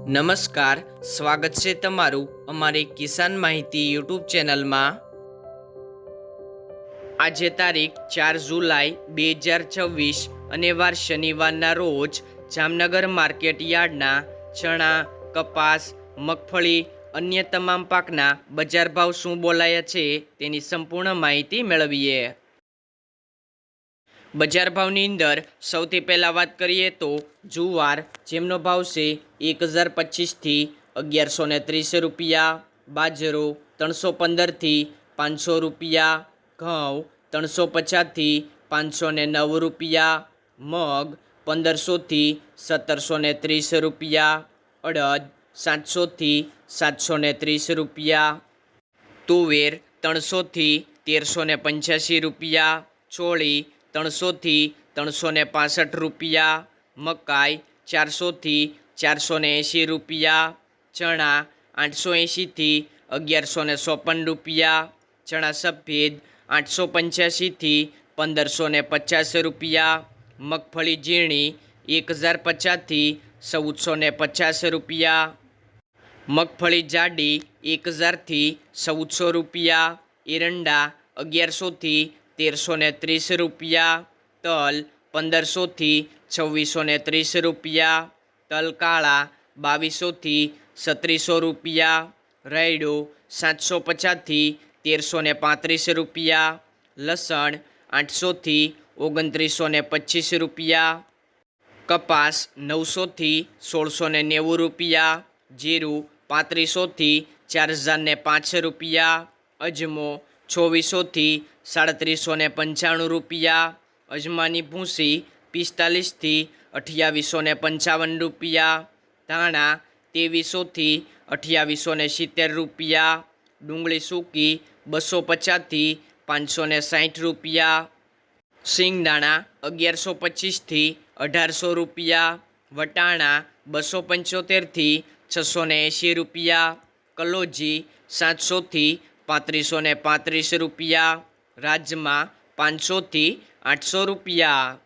નમસ્કાર, સ્વાગત છે તમારું અમારી કિસાન માહિતી યુટ્યુબ ચેનલમાં। આજે તારીખ 4 જુલાઈ 2026 અને વાર શનિવારના રોજ જામનગર માર્કેટ યાર્ડના ચણા, કપાસ, મગફળી અન્ય તમામ પાકના બજાર ભાવ શું બોલાયા છે તેની સંપૂર્ણ માહિતી મેળવીએ। બજાર ભાવની અંદર સૌથી પહેલાં વાત કરીએ તો જુવાર, જેમનો ભાવ છે 1025થી 1130 રૂપિયા, બાજરો 315થી 500 રૂપિયા, ઘઉં 350થી 509 રૂપિયા, મગ 1500થી 1730 રૂપિયા, અડદ 700થી 730 રૂપિયા, તુવેર 300થી 1385 રૂપિયા, ચોળી 300થી 365 રૂપિયા, મકાઈ 400થી 480 રૂપિયા, ચણા 880થી 1154 રૂપિયા, ચણા સફેદ 885થી 1550 રૂપિયા, મગફળી ઝીણી 1050થી 1450 રૂપિયા, મગફળી જાડી 1000થી 1400 રૂપિયા, એરંડા 1100થી 1330 રૂપિયા, તલ 1500થી 2630 રૂપિયા, તલ કાળા 2200થી 3700 રૂપિયા, રાયડો 750થી 1335 રૂપિયા, લસણ 800થી 2925 રૂપિયા, કપાસ 900થી 1690 રૂપિયા, જીરું 3500થી 4005 રૂપિયા, અજમો 2400થી 3795 રૂપિયા, અજમાની ભૂસી 45થી 2855 રૂપિયા, ધાણા 2300થી 2870 રૂપિયા, ડુંગળી સૂકી 250થી 560 રૂપિયા, સિંગદાણા 1125થી 1800 રૂપિયા, વટાણા 275થી 680 રૂપિયા, કલોજી 700થી 3535 રૂપિયા, રાજમા 500થી 800 રૂપિયા।